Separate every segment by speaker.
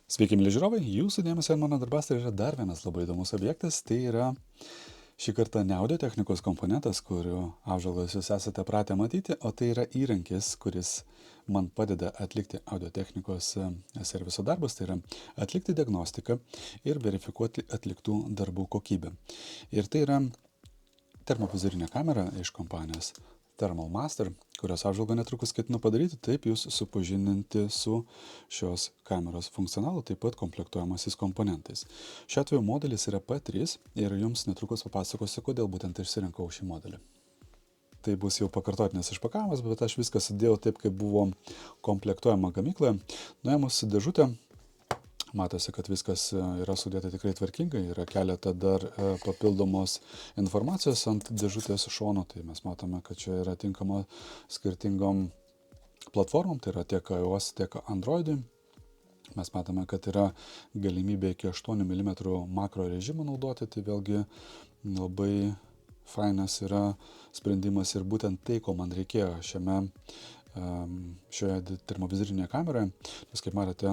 Speaker 1: Sveiki, mėly žiūrovai, jūsų dėmesio mano darbas tai yra dar vienas labai įdomus objektas, tai yra šį kartą ne audio technikos komponentas, kurio apžvalgos jūs esate pratę matyti, o tai yra įrankis, kuris man padeda atlikti audio technikos serviso darbus, tai yra atlikti diagnostiką ir verifikuoti atliktų darbų kokybę. Ir tai yra termovizorinė kamera iš kompanijos Thermal Master, kurios apžvalgą netrukus ketinu padaryti, taip jūs supažindinti su šios kameros funkcionalu, taip pat komplektuojamasis komponentais. Šiuo atveju modelis yra P3 ir jums netrukus papasakosiu, kodėl būtent išsirinkau šį modelį. Tai bus jau pakartotinis išpakavimas, bet aš viską sudėjau taip, kaip buvo komplektuojama gamykloje. Nuėmus dėžutę, matosi, kad viskas yra sudėta tikrai tvarkingai, yra keletą dar papildomos informacijos ant dėžutės šono, tai mes matome, kad čia yra tinkama skirtingom platformom, tai yra tiek iOS, tiek Androidui. Mes matome, kad yra galimybė iki 8 mm makro režimą naudoti, tai vėlgi labai fainas yra sprendimas ir būtent tai, ko man reikėjo šioje termovizorinėje kameroje, nes kaip matote,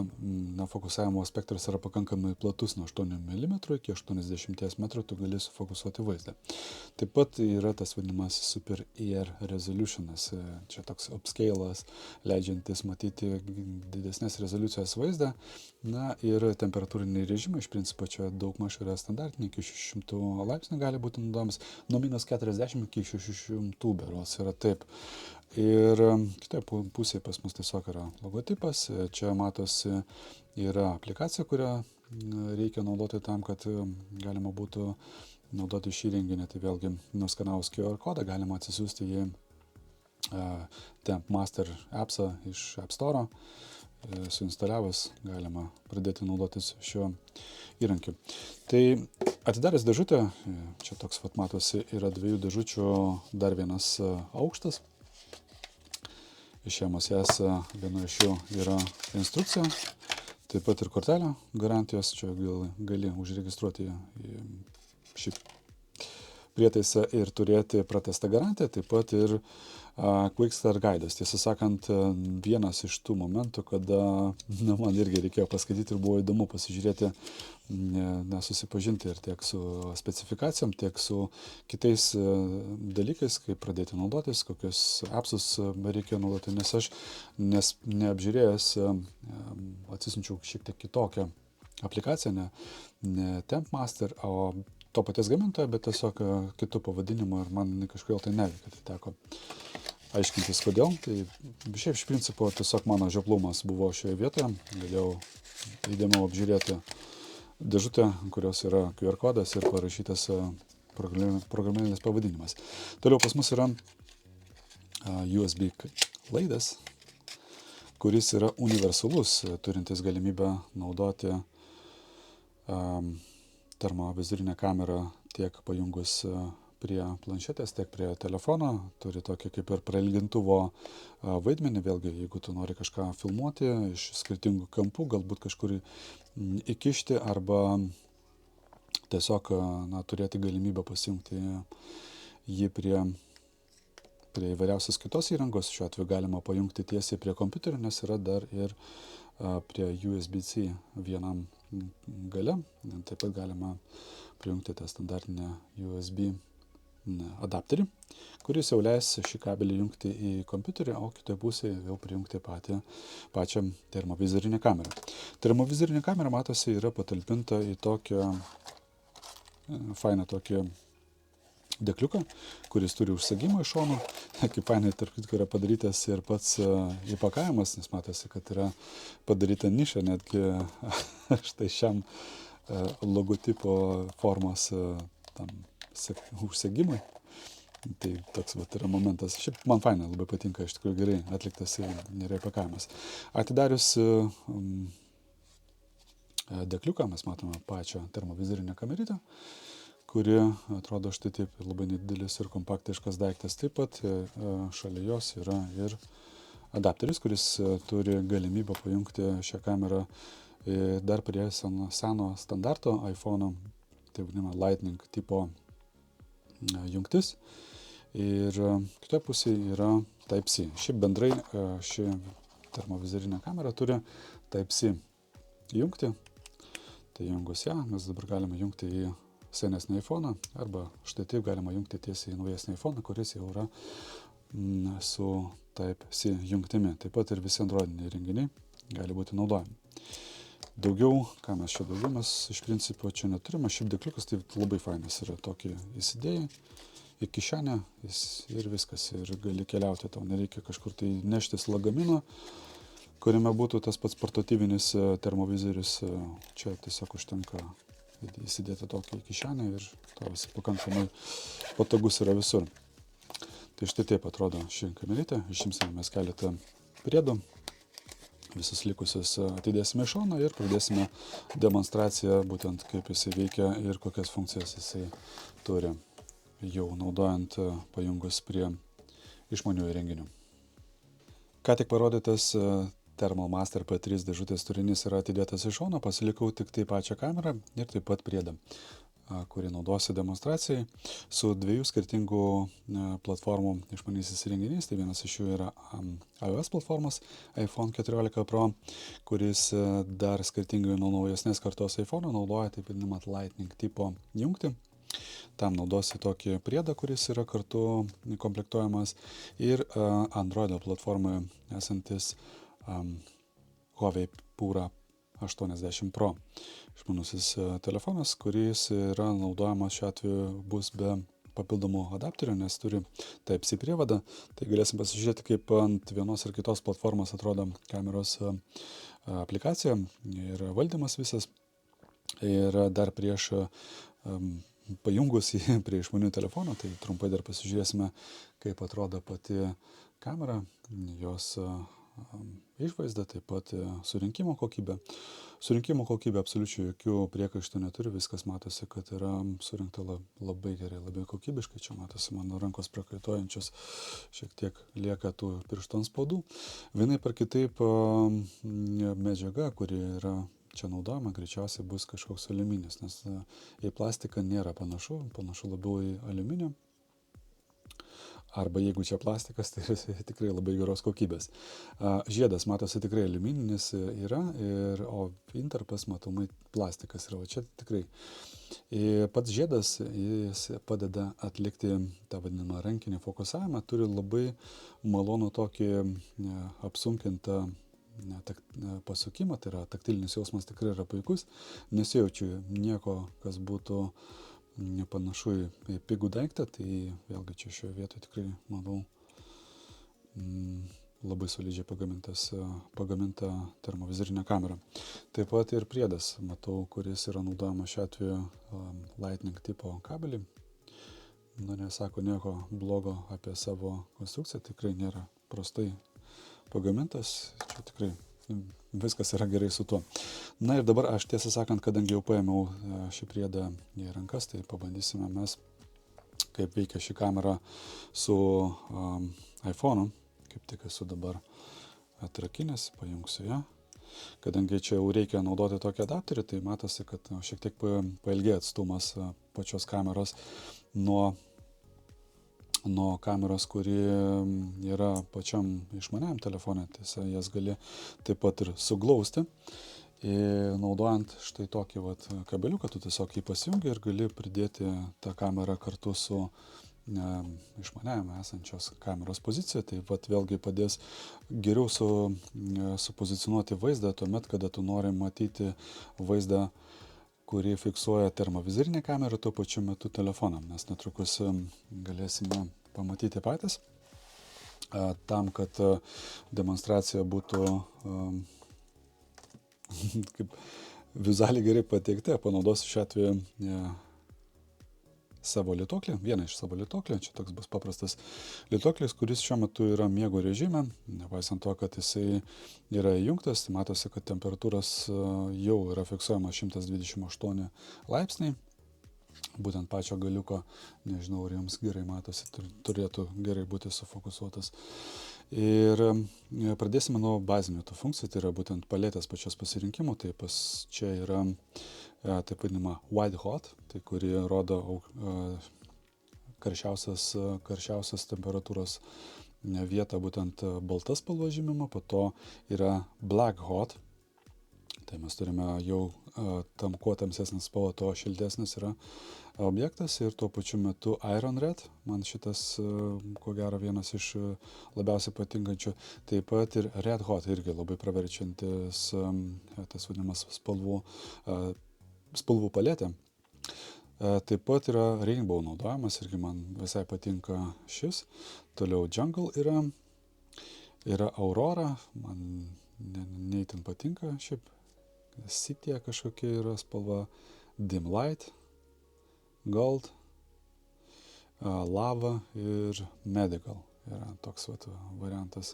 Speaker 1: fokusavimo spektras yra pakankamai platus nuo 8 mm iki 80 m tu gali sufokusuoti vaizdą. Taip pat yra tas vadinamas Super Air Resolutionas, čia toks upscale'as, leidžiantis matyti didesnės rezoliucijos vaizdą, na ir temperatūriniai režimai, iš principo čia daugmaž yra standartiniai, iki 600 laipsnių gali būti naudojamas, nuo -40 iki 600 berods yra taip. Ir kitoje pusėje pas mus tiesiog yra logotipas, čia matosi yra aplikacija, kurią reikia naudoti tam, kad galima būtų naudoti šį renginį, tai vėlgi nuskanavus QR kodą galima atsisiųsti į Temp Master appsą iš App Store, suinstaliavus galima pradėti naudotis šiuo įrankiu. Tai atidaręs dėžutę, čia toks matosi yra dviejų dėžučių dar vienas aukštas. Išėmus jas, viena iš jų yra instrukcija, taip pat ir kortelė garantijos, čia gali užregistruoti šį prietaisą ir turėti pratęstą garantiją, taip pat ir Quick Start Guidas. Tiesą sakant, vienas iš tų momentų, kada man irgi reikėjo paskaityti ir buvo įdomu pasižiūrėti, susipažinti ir tiek su specifikacijom, tiek su kitais dalykais, kaip pradėti naudotis, kokius appsus reikėjo naudoti, nes neapžiūrėjęs atsisunčiau šiek tiek kitokią aplikaciją, ne Temp Master, o to paties gamintojo, bet tiesiog kitų pavadinimų ir man kažkodėl tai neveikia, tai teko aiškintis kodėl. Tai šiaip iš principo tiesiog mano žioplumas buvo šioje vietoje, galėjau įdėmiau apžiūrėti dėžutę, kurios yra QR kodas ir parašytas programėlės pavadinimas. Toliau pas mus yra USB laidas, kuris yra universalus, turintis galimybę naudoti termovizorinę kamerą tiek pajungus prie planšetės, tiek prie telefono, turi tokį kaip ir prailgintuvo vaidmenį, vėlgi, jeigu tu nori kažką filmuoti iš skirtingų kampų, galbūt kažkur įkišti arba tiesiog turėti galimybę pasijungti jį prie įvairiausios kitos įrangos, šiuo atveju galima pajungti tiesiai prie kompiuterio, nes yra dar ir prie USB-C vienam gale, taip pat galima prijungti tą standartinę USB adapterį, kuris jau leis šį kabelį jungti į kompiuterį, o kitoje pusėje jau prijungti pačią termovizorinę kamerą. Termovizorinė kamera, matosi, yra patalpinta į tokią fainą tokį dėkliuką, kuris turi užsegimą iš šonų, kaip fainai tarp kitko yra padarytas ir pats įpakavimas, nes matosi, kad yra padaryta niša netgi štai šiam logotipo formos tam užsegimui. Tai toks yra momentas. Šiaip man fainai labai patinka, iš tikrųjų gerai atliktas yra įpakavimas. Atidarius dėkliuką mes matome pačią termovizorinę kamerytę, kuri atrodo štai taip labai nedidelis ir kompaktiškas daiktas. Taip pat šalia jos yra ir adapteris, kuris turi galimybę pajungti šią kamerą dar prie seno standarto iPhone'o, tai vadinama Lightning tipo jungtis. Ir kitoje pusėje yra Type-C. Šiaip bendrai ši termovizorinė kamera turi Type-C jungti. Tai jungus ją, mes dabar galime jungti į senesnį iPhone'ą arba štai taip galima jungti tiesiai į naujesnį iPhone'ą, kuris jau yra su Type-C jungtimi. Taip pat ir visi androidiniai įrenginiai gali būti naudojami. Daugiau, ką mes čia daugiau, mes iš principo čia neturime. Šiaip dėkliukas tai labai fainas yra, tokį įsidėjai į kišenę ir viskas, ir gali keliauti, tau nereikia kažkur tai neštis lagamino, kuriame būtų tas pats portatyvinis termovizorius. Čia tiesiog užtenka įsidėti tokį į kišenę ir tau visi pakankamai patogus yra visur. Tai štai taip atrodo ši kamerytė. Išimsime mes keletą priedų. Visus likusius atidėsime į šoną ir pradėsime demonstraciją, būtent kaip jisai veikia ir kokias funkcijas jisai turi, jau naudojant pajungus prie išmaniųjų įrenginių. Ką tik parodytas Thermal Master P3 dėžutės turinys yra atidėtas į šoną, pasilikau tik tai pačią kamerą ir taip pat priedą, kurį naudosiu demonstracijai su dviejų skirtingų platformų išmanysis įrenginys. Tai vienas iš jų yra iOS platformos iPhone 14 Pro, kuris dar skirtingai nuo naujesnės kartos iPhone naudoja taip vadinamą Lightning tipo jungtį. Tam naudosiu tokį priedą, kuris yra kartu komplektuojamas, ir Android platformoje esantis Huawei Pura 80 Pro išmanusis telefonas, kuris yra naudojamas šiuo atveju bus be papildomų adapterių, nes turi Type-C prievadą. Tai galėsim pasižiūrėti, kaip ant vienos ar kitos platformos atrodo kameros aplikacija ir valdymas visas. Ir dar prieš pajungus jį prie išmanių telefonų, tai trumpai dar pasižiūrėsime, kaip atrodo pati kamera, jos išvaizda, taip pat surinkimo kokybė. Surinkimo kokybė absoliučiai jokių priekaištų neturi, viskas matosi, kad yra surinkta labai gerai, labai kokybiškai. Čia matosi mano rankos prakaituojančios, šiek tiek lieka tų pirštų antspaudų. Vienaip ar kitaip medžiaga, kuri yra čia naudojama, greičiausiai bus kažkoks aliuminis, nes į plastiką nėra panašu labiau į aliuminį. Arba jeigu čia plastikas, tai tikrai labai geros kokybės. Žiedas matosi tikrai aliumininis yra, o intarpas matomai plastikas yra. O čia tikrai. Pats žiedas, jis padeda atlikti tą vadinamą rankinį fokusavimą, turi labai malonų tokį apsunkintą pasukimą, tai yra taktilinis jausmas tikrai yra puikus. Nesijaučiu nieko, kas būtų nepanašu į pigų daiktą, tai vėlgi čia šioje vietoje tikrai, manau, labai solidžiai pagaminta termovizorinė kamera. Taip pat ir priedas, matau, kuris yra naudojamas šiuo atveju Lightning tipo kabelį. Nesako nieko blogo apie savo konstrukciją, tikrai nėra prastai pagamintas, čia tikrai viskas yra gerai su tuo. Na ir dabar aš tiesą sakant, kadangi jau paėmiau šį priedą į rankas, tai pabandysime mes, kaip veikia ši kamera su iPhone'u. Kaip tik esu dabar atrakinęs, pajungsiu ją. Kadangi čia jau reikia naudoti tokį adapterį, tai matosi, kad šiek tiek pailgėja atstumas pačios kameros nuo kameros, kuri yra pačiam išmaniajam telefone. Tiesa, jas gali taip pat ir suglausti. Naudojant štai tokį kabeliuką, tu tiesiog jį pasijungi ir gali pridėti tą kamerą kartu su išmaniajame esančios kameros pozicija. Tai vėlgi padės geriau supozicionuoti vaizdą tuomet, kada tu nori matyti vaizdą, kurį fiksuoja termovizorinė kamera, tuo pačiu metu telefoną. Mes netrukus galėsime pamatyti patys. Tam, kad demonstracija būtų kaip vizualiai gerai pateikta, panaudosiu šiuo atveju savo lituoklį, vieną iš savo lituoklių. Čia toks bus paprastas lituoklis, kuris šiuo metu yra miego režime. Nepaisant to, kad jisai yra įjungtas, tai matosi, kad temperatūros jau yra fiksuojama 128 laipsniai. Būtent pačio galiuko, nežinau, ar jums gerai matosi, turėtų gerai būti sufokusuotas. Ir pradėsime nuo bazinių tų funkcijų, tai yra būtent paletės pačios pasirinkimų. Tai čia yra taip vadinama white hot, tai kuri rodo karščiausias temperatūros vietą, būtent balta spalva žymima. Po to yra black hot, Tai mes turime jau kuo tamsesnis spalva, tuo šiltesnis yra objektas ir tuo pačiu metu Iron Red, man šitas ko gero vienas iš labiausiai patinkančių, taip pat ir Red Hot irgi labai praverčiantis tas vadinamas spalvų paletė. Taip pat yra Rainbow naudojamas, irgi man visai patinka šis. Toliau Jungle yra Aurora, man neįtin patinka šiaip. City kažkokia yra spalva, Dim Light, Gold, Lava ir Medical yra toks variantas.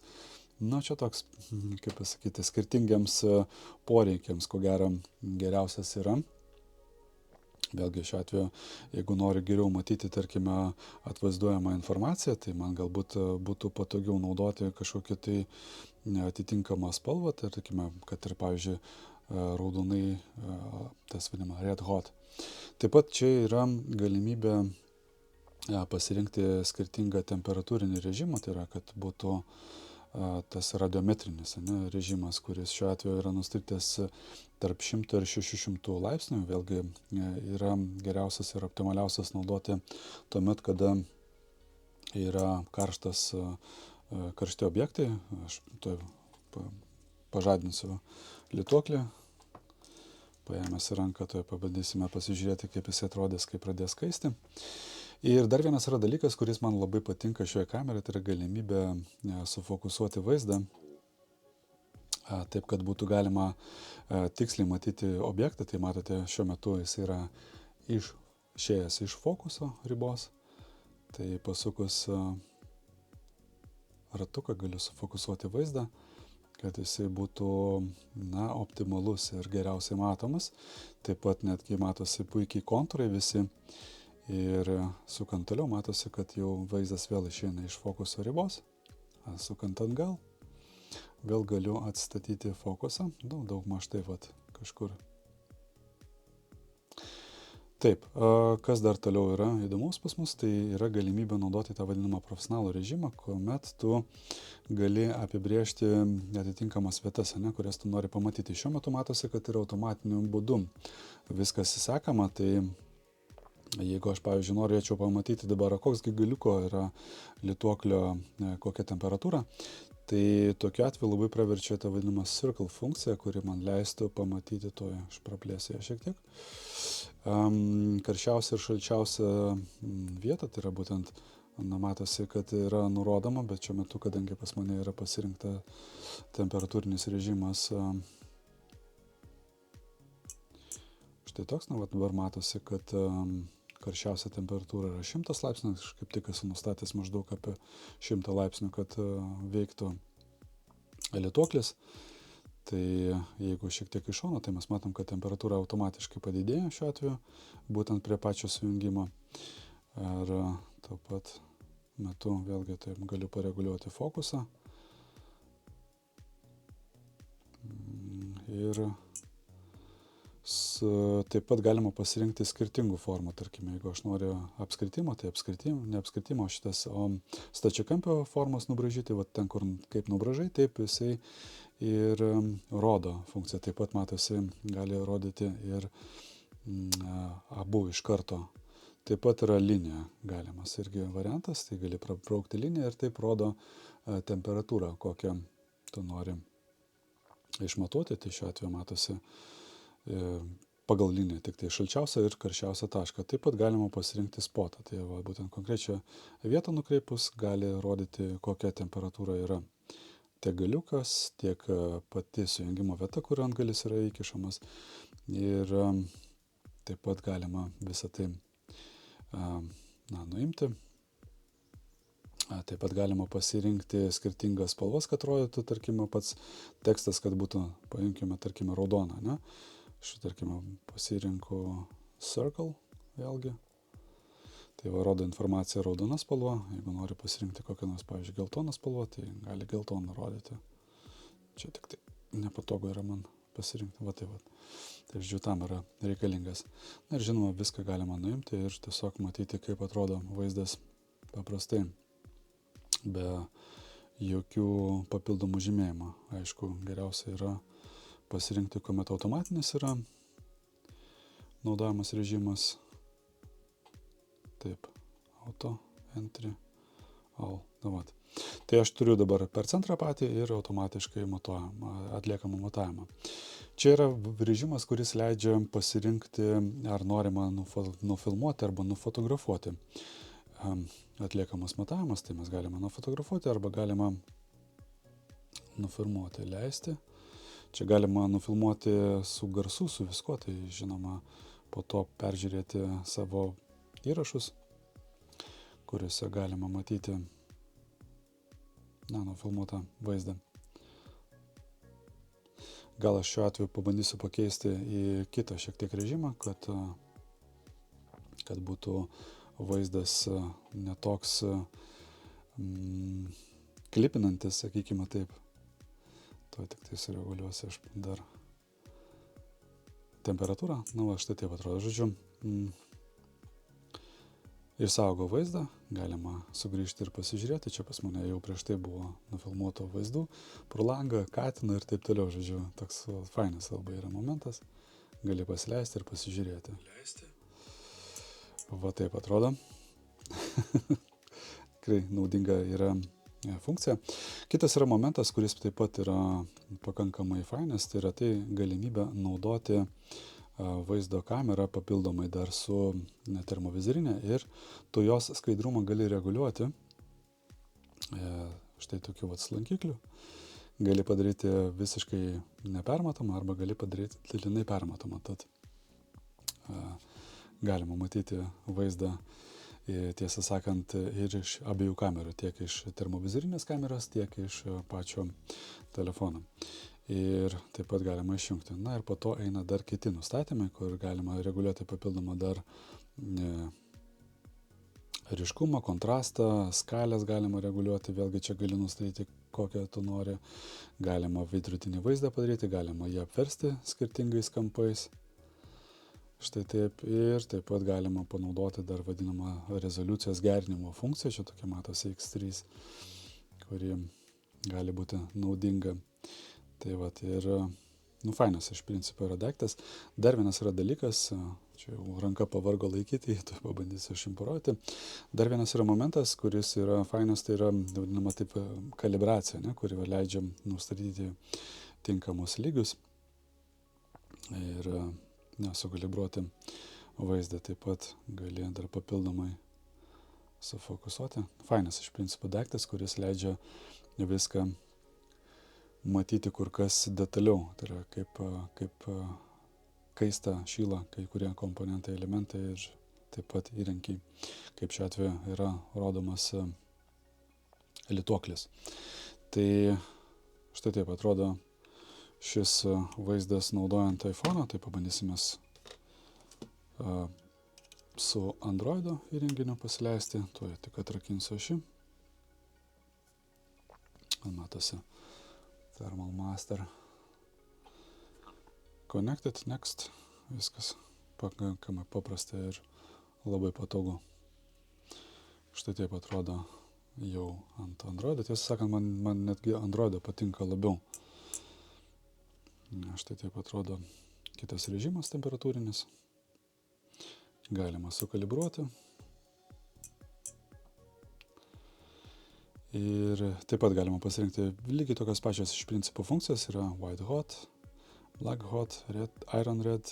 Speaker 1: Čia toks, kaip pasakyti, skirtingiams poreikiams, ko gero geriausias yra. Vėlgi šiuo atveju, jeigu nori geriau matyti, tarkime, atvaizduojamą informaciją, tai man galbūt būtų patogiau naudoti kažkokį tai atitinkamą spalvą, tai tarkime, kad ir, pavyzdžiui, raudonai, tas vadinama Red Hot. Taip pat čia yra galimybė pasirinkti skirtingą temperatūrinį režimą, tai yra, kad būtų tas radiometrinis režimas, kuris šiuo atveju yra nustatytas tarp 100 ir 600 laipsnių. Vėlgi yra geriausias ir optimaliausias naudoti tuomet, kada yra karšti objektai. Aš pažadinsiu lituoklį, paėmęs į ranką, pabandysime pasižiūrėti, kaip jis atrodys, kai pradės kaisti. Ir dar vienas yra dalykas, kuris man labai patinka šioje kameroje, tai yra galimybė sufokusuoti vaizdą, taip, kad būtų galima tiksliai matyti objektą. Tai matote, šiuo metu jis yra išėjęs iš fokuso ribos. Tai pasukus ratuką galiu sufokusuoti vaizdą, kad jisai būtų optimalus ir geriausiai matomas. Taip pat netgi matosi puikiai kontūrai visi. Ir sukant toliau matosi, kad jau vaizdas vėl išeina iš fokuso ribos. Sukant atgal, vėl galiu atstatyti fokusą. Daugmaž taip kažkur. Taip, kas dar toliau yra įdomus pas mus, tai yra galimybė naudoti tą vadinamą profesionalų režimą, kuomet tu gali apibrėžti atitinkamas vietas, kurias tu nori pamatyti. Šiuo metu matosi, kad yra automatiniu būdu viskas sekama, tai jeigu aš, pavyzdžiui, norėčiau pamatyti dabar, koks galiuko yra lituoklio, kokia temperatūra, tai tokiu atveju labai praverčia tą vadinamą circle funkciją, kuri man leistų pamatyti aš praplėsiu ją šiek tiek. Karščiausia ir šalčiausia vieta, tai yra būtent, matosi, kad yra nurodoma, bet šiuo metu, kadangi pas mane yra pasirinkta temperatūrinis režimas, štai toks, dabar matosi, kad karščiausia temperatūra yra 100 laipsnių, aš kaip tik esu nustatęs maždaug apie 100 laipsnių, kad veiktų lituoklis. Tai jeigu šiek tiek iš šono, tai mes matom, kad temperatūra automatiškai padidėja šiuo atveju, būtent prie pačio sujungimo. Ir tuo pat metu vėlgi taip galiu pareguliuoti fokusą. Ir taip pat galima pasirinkti skirtingų formų, tarkime, jeigu aš noriu apskritimo, tai ne apskritimo šitas, o stačiakampio formos nubražyti, ten, kur kaip nubražai, taip jisai ir rodo funkcija. Taip pat matosi, gali rodyti ir abu iš karto. Taip pat yra linija galimas irgi variantas, tai gali prabraukti liniją ir taip rodo temperatūrą, kokią tu nori išmatuoti. Tai šiuo atveju matosi pagal liniją tik tai šalčiausią ir karščiausią tašką. Taip pat galima pasirinkti spotą. Tai būtent konkrečią vietą nukreipus gali rodyti, kokia temperatūra yra tiek galiukas, tiek pati sujungimo vieta, kur antgalis yra įkišamas. Ir taip pat galima visą tai nuimti. Taip pat galima pasirinkti skirtingas spalvas, kad rodytų, tarkime, pats tekstas, kad būtų, paimkime, tarkime, raudoną, ne? Aš, tarkime, pasirinku circle, vėlgi. Tai rodo informaciją raudona spalva. Jeigu nori pasirinkti kokią nors, pavyzdžiui, geltoną spalvą, tai gali geltoną rodyti. Čia tik tai nepatogu yra man pasirinkti. Tai žodžiu, tam yra reikalingas. Ir žinoma, viską galima nuimti ir tiesiog matyti, kaip atrodo vaizdas paprastai, be jokių papildomų žymėjimų. Aišku, geriausia yra pasirinkti, kuomet automatinis yra naudojamas režimas. Taip, auto, entry, all, davat. Tai aš turiu dabar per centrą patį ir automatiškai atliekamą matavimą. Čia yra režimas, kuris leidžia pasirinkti, ar norima nufilmuoti arba nufotografuoti. Atliekamas matavimas, tai mes galime nufotografuoti arba galima nufilmuoti, leisti. Čia galima nufilmuoti su garsu, su viskuo, tai žinoma, po to peržiūrėti savo įrašus, kuriuose galima matyti nufilmuotą vaizdą. Gal aš šiuo atveju pabandysiu pakeisti į kitą šiek tiek režimą, kad būtų vaizdas netoks klipinantis, sakykime taip. To tik tai sureguliuosiu aš dar temperatūrą. Štai taip atrodo, žodžiu. Išsaugo vaizdą, galima sugrįžti ir pasižiūrėti. Čia pas mane jau prieš tai buvo nufilmuoto vaizdų pro langą, katiną ir taip toliau, žodžiu. Toks fainas labai yra momentas. Gali pasileisti ir pasižiūrėti. Va taip atrodo. Tikrai naudinga yra funkcija. Kitas yra momentas, kuris taip pat yra pakankamai fainas, tai yra tai galimybė naudoti vaizdo kamerą papildomai dar su termovizorinė ir tu jos skaidrumą gali reguliuoti. Štai tokių slankiklių. Gali padaryti visiškai nepermatomą arba gali padaryti dalinai permatomą. Tad galima matyti vaizdą, tiesą sakant, ir iš abiejų kamerų, tiek iš termovizorinės kameros, tiek iš pačio telefono. Ir taip pat galima išjungti. Ir po to eina dar kiti nustatymai, kur galima reguliuoti papildomą dar ryškumą, kontrastą, skalės galima reguliuoti, vėlgi čia gali nustatyti, kokią tu nori. Galima veidrodinį vaizdą padaryti, galima jį apversti skirtingais kampais. Štai taip. Ir taip pat galima panaudoti dar vadinamą rezoliucijos gerinimo funkciją, čia tokia matosi X3, kuri gali būti naudinga. Tai ir, fainas iš principo yra daiktas. Dar vienas yra dalykas, čia jau ranka pavargo laikyti, tai pabandysiu išimporuoti. Dar vienas yra momentas, kuris yra fainas, tai yra vadinama taip kalibracija, kuri leidžia nustatyti tinkamus lygius ir sukalibruoti vaizdą. Taip pat gali dar papildomai sufokusuoti. Fainas iš principo daiktas, kuris leidžia viską matyti kur kas detaliau. Tai yra kaip kaista, šyla kai kurie komponentai, elementai ir taip pat įrankiai. Kaip šiuo atveju yra rodomas lituoklis. Tai štai taip atrodo šis vaizdas naudojant iPhone. Tai pabandysime su Androido įrenginiu pasileisti. Tuo tik atrakinsiu šį. Matosi Thermal Master. Connected, next. Viskas pakankamai paprasta ir labai patogu. Štai taip atrodo jau ant Androido. Tiesą sakant, man netgi Androido patinka labiau. Štai taip atrodo kitas režimas temperatūrinis. Galima sukalibruoti. Ir taip pat galima pasirinkti lygiai tokios pačios iš principo funkcijos. Yra White Hot, Black Hot, Iron Red,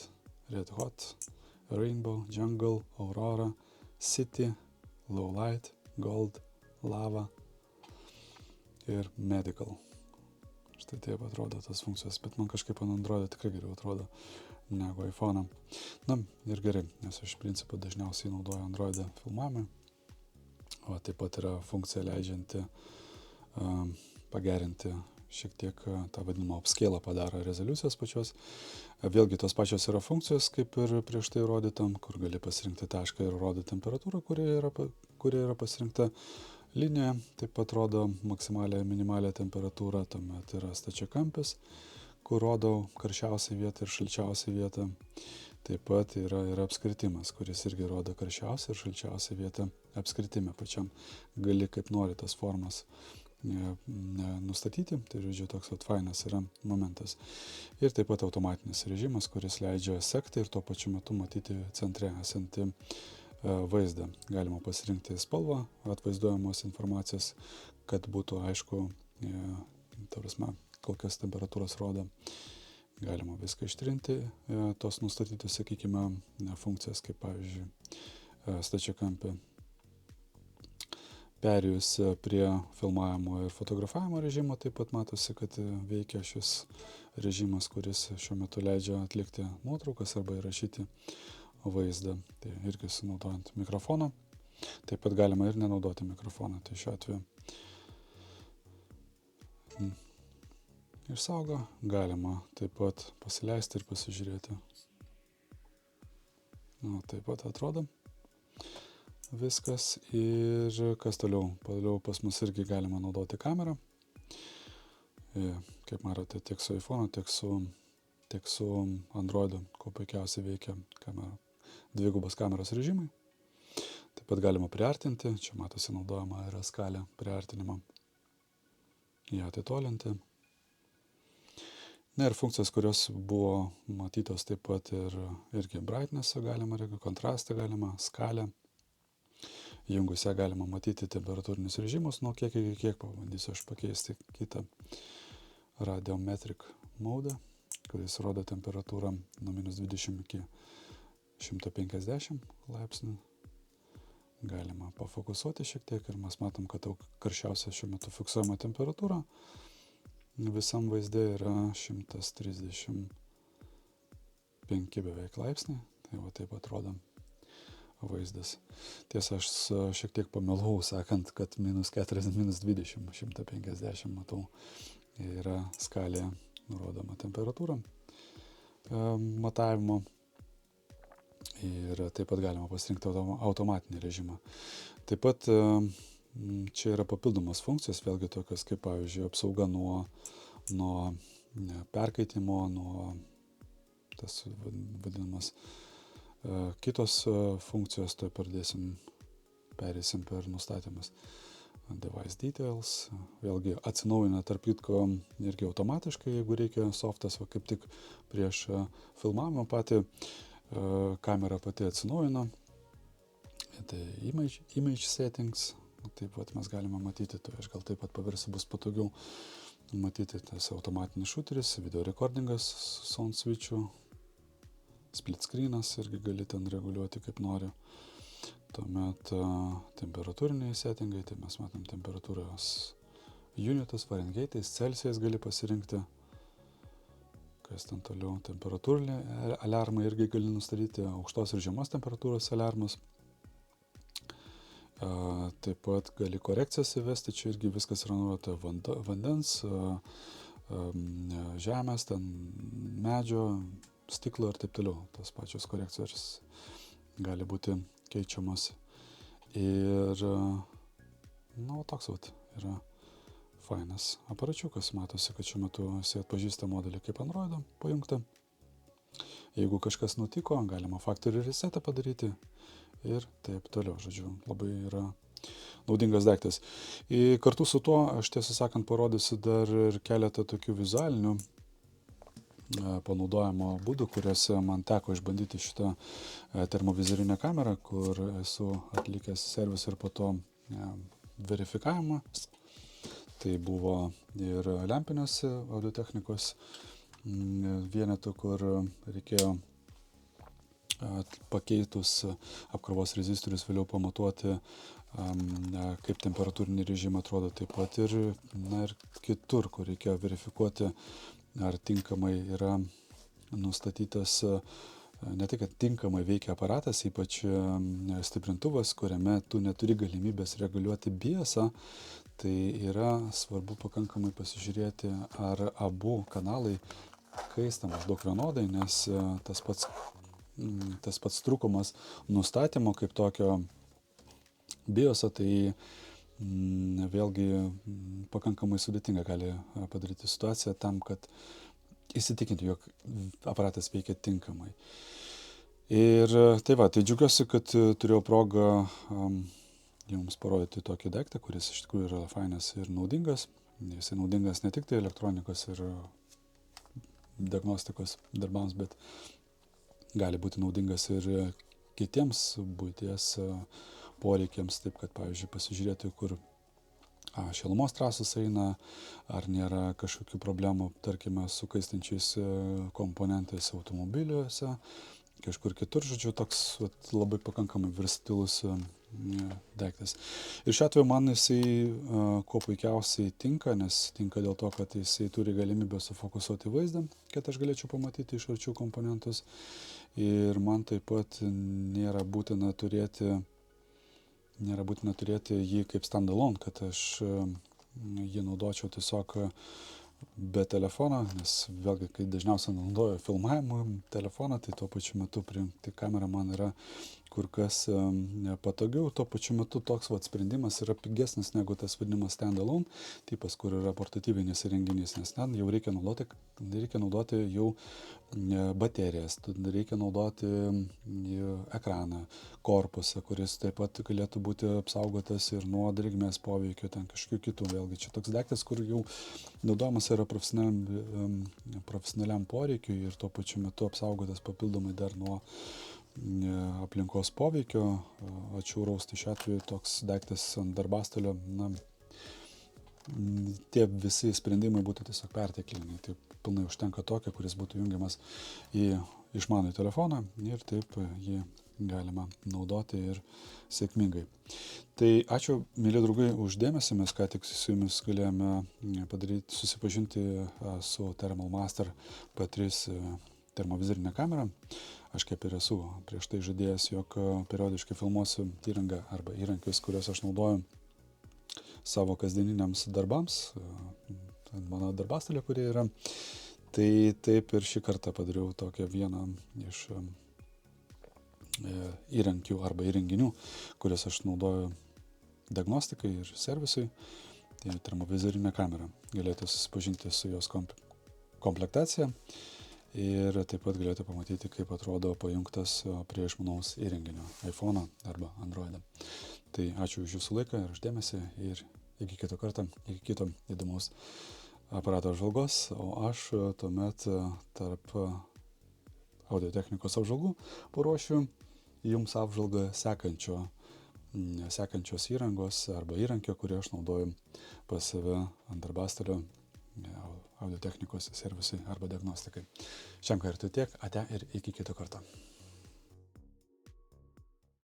Speaker 1: Red Hot, Rainbow, Jungle, Aurora, City, Low Light, Gold, Lava ir Medical. Štai taip atrodo tos funkcijos, bet man kažkaip ant Androido tikrai geriau atrodo negu iPhone. Ir gerai, nes iš principo dažniausiai naudoju Androidą filmavimui. O taip pat yra funkcija leidžianti pagerinti šiek tiek tą vadinamą upscale padaro rezoliucijos pačios. Vėlgi tos pačios yra funkcijos, kaip ir prieš tai rodytam, kur gali pasirinkti tašką ir rodyti temperatūrą, kuri yra pasirinkta. Linija taip pat rodo maksimalią minimalią temperatūrą, tuomet yra stačiakampis, kur rodo karščiausią vietą ir šalčiausią vietą. Taip pat yra ir apskritimas, kuris irgi rodo karščiausią ir šalčiausią vietą apskritime pačiam. Gali kaip nori tas formas nustatyti, tai žodžiu toks fainas yra momentas. Ir taip pat automatinis režimas, kuris leidžia sekti ir tuo pačiu metu matyti centre esantį vaizdą. Galima pasirinkti spalvą atvaizduojamos informacijos, kad būtų aišku, kokias temperatūras rodo. Galima viską ištrinti, tos nustatytus, sakykime, funkcijas, kaip pavyzdžiui stačiakampė. Perėjus prie filmavimo ir fotografavimo režimo, taip pat matosi, kad veikia šis režimas, kuris šiuo metu leidžia atlikti nuotraukas arba įrašyti vaizdą. Tai irgi sunaudojant mikrofoną. Taip pat galima ir nenaudoti mikrofoną. Tai šiuo atveju išsaugo, galima taip pat pasileisti ir pasižiūrėti. Taip pat atrodo viskas. Ir kas toliau? Toliau pas mus irgi galima naudoti kamerą. Kaip matote, tiek su iPhone, tiek su Androidu, ko puikiausiai veikia kamera. Dvigubos kameros režimai. Taip pat galima priartinti. Čia matosi naudojama yra skalė priartinimo. Ją atitolinti. Ir funkcijas, kurios buvo matytos taip pat irgi brightness'ą galima, kontrastą galima, skalę. Įjungus ją galima matyti temperatūrinius režimus, nuo kiek iki kiek pabandysiu aš pakeisti kitą radiometric mode, kuris rodo temperatūrą nuo -20 iki 150 laipsnių. Galima pafokusuoti šiek tiek ir mes matom, kad karščiausia šiuo metu fiksuojama temperatūra visam vaizde yra 135 beveik laipsniai. Tai va taip atrodo vaizdas. Tiesa, aš šiek tiek pamelavau, sakant, kad -40, -20, 150 matau. Yra skalė nurodoma temperatūra matavimo. Ir taip pat galima pasirinkti automatinį režimą. Taip pat čia yra papildomos funkcijos, vėlgi tokios kaip, pavyzdžiui, apsauga nuo perkaitimo, nuo tas vadinamas kitos funkcijos, tai perėsim per nustatymus. Device details, vėlgi atsinaujina tarp kitko irgi automatiškai, jeigu reikia softas, kaip tik prieš filmavimą patį kamera pati atsinaujina. Tai image settings, taip pat mes galime matyti, tai aš gal taip pat paversiu, bus patogiau matyti tas automatinis šuteris, video recordingas, sound switch'ų, split screen'as irgi gali ten reguliuoti kaip nori. Tuomet temperatūriniai settingai, tai mes matom temperatūros unitas, Fahrenheitais, Celsijais gali pasirinkti. Kas ten toliau, temperatūriniai aliarmai irgi gali nustatyti, aukštos ir žemos temperatūros aliarmus. Taip pat gali korekcijas įvesti, čia irgi viskas yra nurodyta vandens, žemės, ten medžio, stiklo ir taip toliau. Tos pačios korekcijos gali būti keičiamas. Ir toks yra fainas aparačiukas. Matosi, kad šiuo metu jisai atpažįsta modelį kaip Androidą pajungtą. Jeigu kažkas nutiko, galima factory resetą padaryti ir taip toliau. Žodžiu, labai yra naudingas daiktas. Ir kartu su tuo, aš tiesą sakant, parodysiu dar ir keletą tokių vizualinių panaudojimo būdų, kuriuose man teko išbandyti šitą termovizorinę kamerą, kur esu atlikęs servisą ir po to verifikavimą. Tai buvo ir lempinės audiotechnikos vienetų, kur reikėjo pakeitus apkrovos rezistorius vėliau pamatuoti, kaip temperatūrinį režimą atrodo, taip pat ir kitur, kur reikėjo verifikuoti, ar tinkamai yra nustatytas, ne tik, kad tinkamai veikia aparatas, ypač stiprintuvas, kuriame tu neturi galimybės reguliuoti biesą, tai yra svarbu pakankamai pasižiūrėti, ar abu kanalai kaista maždaug vienodai, nes tas pats trūkumas nustatymo kaip tokio biosą, tai vėlgi pakankamai sudėtinga gali padaryti situaciją tam, kad įsitikinti, jog aparatas veikia tinkamai. Ir tai džiaugiuosi, kad turėjau progą jums parodyti tokį daiktą, kuris iš tikrųjų yra fainas ir naudingas. Jis naudingas ne tik tai elektronikos ir diagnostikos darbams, bet gali būti naudingas ir kitiems buities poreikiams, taip kad, pavyzdžiui, pasižiūrėti, kur šilumos trasos eina, ar nėra kažkokių problemų, tarkime, su kaistančiais komponentais automobiliuose, kažkur kitur, žodžiu, toks labai pakankamai versatilus daiktas. Ir šiuo atveju man jisai kuo puikiausiai tinka, nes tinka dėl to, kad jisai turi galimybę sufokusuoti vaizdą, kad aš galėčiau pamatyti iš arčiau komponentus. Ir man taip pat nėra būtina turėti jį kaip standalone, kad aš jį naudočiau tiesiog be telefono, nes vėlgi, kai dažniausiai naudoju filmavimo telefoną, tai tuo pačiu metu prijungti kamerą man yra kur kas patogiau. Tuo pačiu metu toks sprendimas yra pigesnis negu tas vadinamas standalone tipas, kur yra portatyvinis įrenginys, nes ten jau reikia naudoti jau baterijas, reikia naudoti ekraną, korpusą, kuris taip pat galėtų būti apsaugotas ir nuo drėgmės poveikio, ten kažkokių kitų. Vėlgi čia toks daiktas, kur jau naudojamas yra profesionaliam poreikiui ir tuo pačiu metu apsaugotas papildomai dar nuo aplinkos poveikio atšiauraus. Tai šiuo atveju toks daiktas ant darbastalio, tie visi sprendimai būtų tiesiog pertekliniai. Tai pilnai užtenka tokio, kuris būtų jungiamas į išmanųjį telefoną ir taip jį galima naudoti ir sėkmingai. Tai ačiū, mėly draugai, už dėmesį. Mes ką tik su jumis galėjome susipažinti su Thermal Master P3 termovizorinė kamera. Aš kaip ir esu prieš tai žadėjęs, jog periodiškai filmuosiu įrangą arba įrankius, kuriuos aš naudoju savo kasdieniniams darbams, mano darbastalė, kurie yra. Tai taip ir šį kartą padariau tokią vieną iš įrankių arba įrenginių, kuriuos aš naudoju diagnostikai ir servisui. Tai termovizorinė kamera. Galėtų susipažinti su jos komplektacija. Ir taip pat galėtų pamatyti, kaip atrodo pajungtas prie išmanaus įrenginio iPhone arba Android. Tai ačiū už jūsų laiką ir už dėmesį ir iki kito karto, iki kito įdomaus aparato apžvalgos, o aš tuomet tarp audio technikos apžvalgų paruošiu jums apžvalgą sekančios įrangos arba įrankio, kurį aš naudoju pas save ant darbastalio audio technikos servisui arba diagnostikai. Šiam kartui tiek, ate ir iki kito karto.